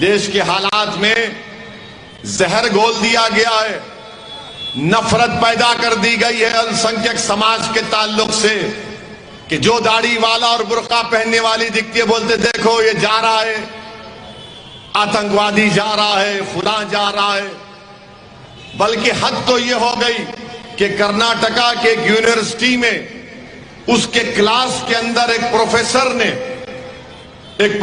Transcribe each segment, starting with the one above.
دیش کے حالات میں زہر گھول دیا گیا ہے، نفرت پیدا کر دی گئی ہے السنکھیک سماج کے تعلق سے، کہ جو داڑھی والا اور برقع پہننے والی دکھتی ہے بولتے دیکھو یہ جا رہا ہے، آتنکوادی جا رہا ہے، فلاں جا رہا ہے۔ بلکہ حد تو یہ ہو گئی کہ کرناٹکا کے ایک یونیورسٹی میں اس کے کلاس کے اندر ایک پروفیسر نے ایک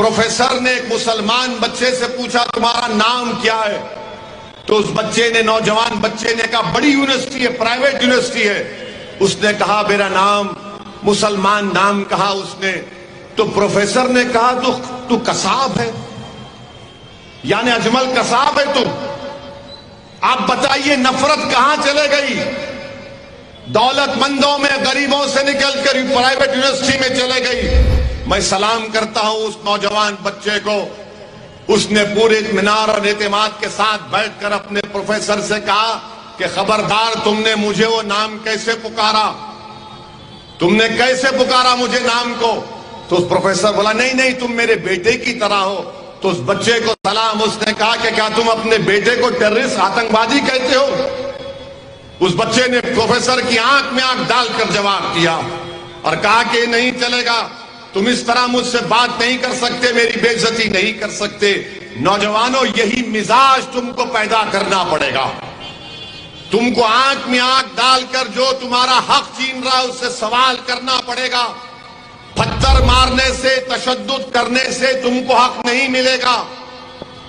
مسلمان بچے سے پوچھا تمہارا نام کیا ہے؟ تو اس بچے نے، نوجوان بچے نے کہا بڑی یونیورسٹی ہے، پرائیویٹ یونیورسٹی ہے۔ اس نے کہا میرا نام، مسلمان نام کہا اس نے۔ تو پروفیسر نے کہا تو قصاب ہے، یعنی اجمل قصاب ہے تم۔ آپ بتائیے نفرت کہاں چلے گئی؟ دولت مندوں میں، غریبوں سے نکل کر پرائیویٹ یونیورسٹی میں چلے گئی۔ میں سلام کرتا ہوں اس نوجوان بچے کو، اس نے پورے اطمینان اور اعتماد کے ساتھ بیٹھ کر اپنے پروفیسر سے کہا کہ خبردار تم نے مجھے وہ نام کیسے پکارا؟ تم نے کیسے پکارا مجھے نام کو؟ تو اس پروفیسر بولا نہیں تم میرے بیٹے کی طرح ہو۔ تو اس بچے کو سلام، اس نے کہا کہ کیا تم اپنے بیٹے کو ٹیررسٹ، آتنکوادی کہتے ہو؟ اس بچے نے پروفیسر کی آنکھ میں آنکھ ڈال کر جواب دیا اور کہا کہ نہیں چلے گا، تم اس طرح مجھ سے بات نہیں کر سکتے، میری بے عزتی نہیں کر سکتے۔ نوجوانوں، یہی مزاج تم کو پیدا کرنا پڑے گا۔ تم کو آنکھ میں آنکھ ڈال کر جو تمہارا حق چھین رہا ہے اس سے سوال کرنا پڑے گا۔ پتھر مارنے سے، تشدد کرنے سے تم کو حق نہیں ملے گا۔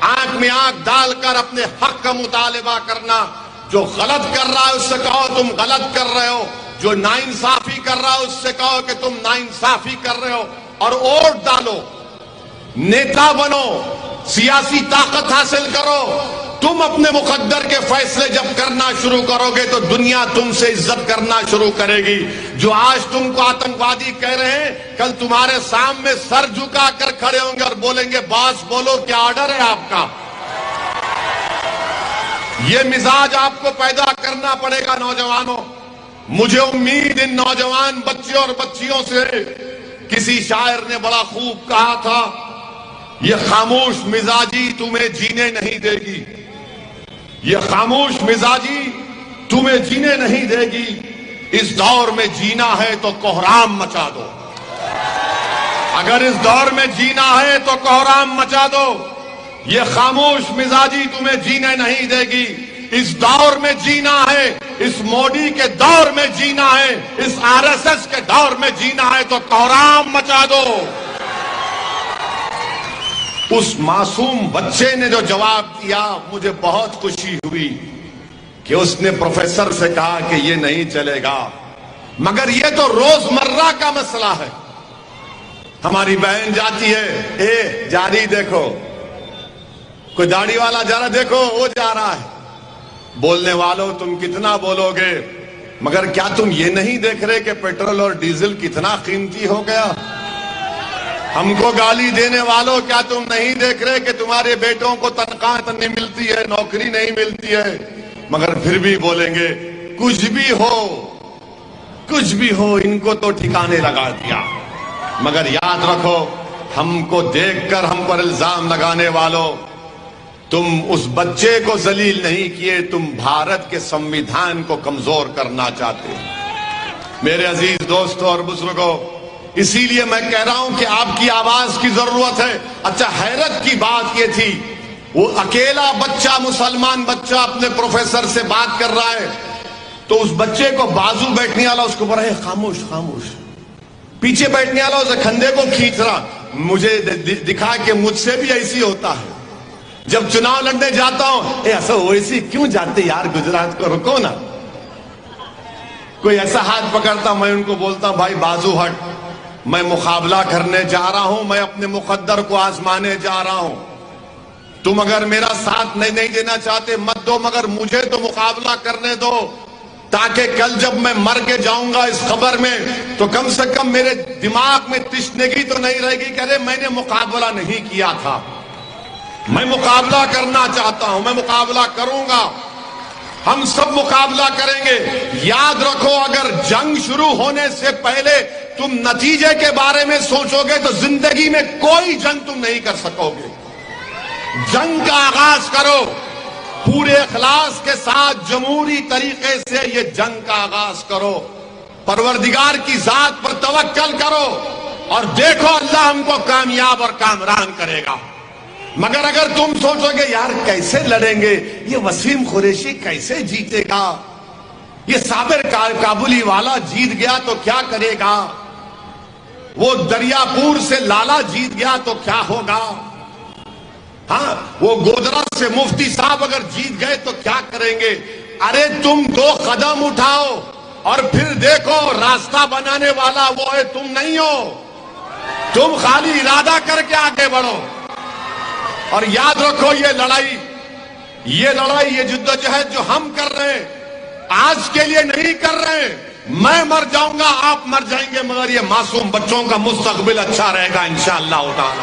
آنکھ میں آنکھ ڈال کر اپنے حق کا مطالبہ کرنا۔ جو غلط کر رہا ہے اس سے کہو تم غلط کر رہے ہو، جو ناانصافی کر رہا ہے اس سے کہو کہ تم ناانصافی کر رہے ہو، اور ووٹ ڈالو، نیتا بنو، سیاسی طاقت حاصل کرو۔ تم اپنے مقدر کے فیصلے جب کرنا شروع کرو گے تو دنیا تم سے عزت کرنا شروع کرے گی۔ جو آج تم کو آتنکوادی کہہ رہے ہیں، کل تمہارے سامنے سر جھکا کر کھڑے ہوں گے اور بولیں گے باس بولو کیا آرڈر ہے آپ کا۔ یہ مزاج آپ کو پیدا کرنا پڑے گا نوجوانوں۔ مجھے امید ان نوجوان بچوں اور بچیوں سے، کسی شاعر نے بڑا خوب کہا تھا، یہ خاموش مزاجی تمہیں جینے نہیں دے گی، یہ خاموش مزاجی تمہیں جینے نہیں دے گی۔ اس دور میں جینا ہے تو کوہرام مچا دو، اگر اس دور میں جینا ہے تو کوہرام مچا دو۔ یہ خاموش مزاجی تمہیں جینے نہیں دے گی۔ اس دور میں جینا ہے، اس موڈی کے دور میں جینا ہے، اس RSS کے دور میں جینا ہے تو کوہرام مچا دو۔ اس معصوم بچے نے جو جواب دیا، مجھے بہت خوشی ہوئی کہ اس نے پروفیسر سے کہا کہ یہ نہیں چلے گا، مگر یہ تو روزمرہ کا مسئلہ ہے۔ ہماری بہن جاتی ہے، جاری دیکھو، کوئی داڑھی والا جا رہا، دیکھو وہ جا رہا ہے۔ بولنے والوں تم کتنا بولو گے، مگر کیا تم یہ نہیں دیکھ رہے کہ پیٹرول اور ڈیزل کتنا قیمتی ہو گیا؟ ہم کو گالی دینے والوں کیا تم نہیں دیکھ رہے کہ تمہارے بیٹوں کو تنخواہ نہیں ملتی ہے، نوکری نہیں ملتی ہے، مگر پھر بھی بولیں گے کچھ بھی ہو ان کو تو ٹھکانے لگا دیا۔ مگر یاد رکھو، ہم کو دیکھ کر ہم پر الزام لگانے والوں، تم اس بچے کو ذلیل نہیں کیے، تم بھارت کے سمویدھان کو کمزور کرنا چاہتے ہو۔ میرے عزیز دوستوں اور بزرگوں، اسی لیے میں کہہ رہا ہوں کہ آپ کی آواز کی ضرورت ہے۔ اچھا، حیرت کی بات یہ تھی، وہ اکیلا بچہ، مسلمان بچہ اپنے پروفیسر سے بات کر رہا ہے، تو اس بچے کو بازو بیٹھنے والا اس کو بڑا ہے خاموش خاموش، پیچھے بیٹھنے والا اسے کھندے کو کھینچ رہا۔ مجھے دکھا کہ مجھ سے بھی ایسی ہوتا ہے، جب چناؤ لڑنے جاتا ہوں، ایسا ویسی کیوں جاتے یار گجرات کو، رکو نا۔ کوئی ایسا ہاتھ پکڑتا، میں ان کو بولتا ہوں بھائی بازو ہٹ، میں مقابلہ کرنے جا رہا ہوں، میں اپنے مقدر کو آزمانے جا رہا ہوں۔ تم اگر میرا ساتھ نہیں دینا چاہتے مت دو، مگر مجھے تو مقابلہ کرنے دو، تاکہ کل جب میں مر کے جاؤں گا اس خبر میں تو کم سے کم میرے دماغ میں تشنگی تو نہیں رہے گی کہ ارے میں نے مقابلہ نہیں کیا تھا۔ میں مقابلہ کرنا چاہتا ہوں، میں مقابلہ کروں گا، ہم سب مقابلہ کریں گے۔ یاد رکھو، اگر جنگ شروع ہونے سے پہلے تم نتیجے کے بارے میں سوچو گے تو زندگی میں کوئی جنگ تم نہیں کر سکو گے۔ جنگ کا آغاز کرو، پورے اخلاص کے ساتھ جمہوری طریقے سے یہ جنگ کا آغاز کرو، پروردگار کی ذات پر توکل کرو اور دیکھو اللہ ہم کو کامیاب اور کامران کرے گا۔ مگر اگر تم سوچو گے یار کیسے لڑیں گے، یہ وسیم قریشی کیسے جیتے گا، یہ صابر کابلی والا جیت گیا تو کیا کرے گا، وہ دریا پور سے لالا جیت گیا تو کیا ہوگا، ہاں وہ گودرا سے مفتی صاحب اگر جیت گئے تو کیا کریں گے؟ ارے تم 2 قدم اٹھاؤ اور پھر دیکھو راستہ بنانے والا وہ ہے، تم نہیں ہو، تم خالی ارادہ کر کے آگے بڑھو۔ اور یاد رکھو یہ لڑائی، یہ جدوجہد جو ہم کر رہے ہیں آج کے لیے نہیں کر رہے ہیں، میں مر جاؤں گا آپ مر جائیں گے، مگر یہ معصوم بچوں کا مستقبل اچھا رہے گا انشاءاللہ تعالی۔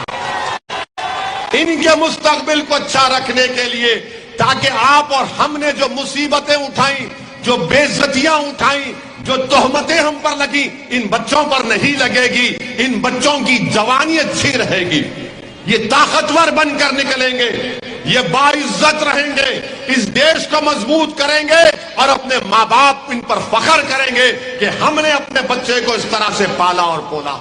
ان کے مستقبل کو اچھا رکھنے کے لیے، تاکہ آپ اور ہم نے جو مصیبتیں اٹھائیں، جو بے عزتیاں اٹھائیں، جو تہمتیں ہم پر لگی، ان بچوں پر نہیں لگے گی، ان بچوں کی جوانی اچھی رہے گی، یہ طاقتور بن کر نکلیں گے، یہ باعزت رہیں گے، اس دیش کو مضبوط کریں گے اور اپنے ماں باپ ان پر فخر کریں گے کہ ہم نے اپنے بچے کو اس طرح سے پالا اور پولا۔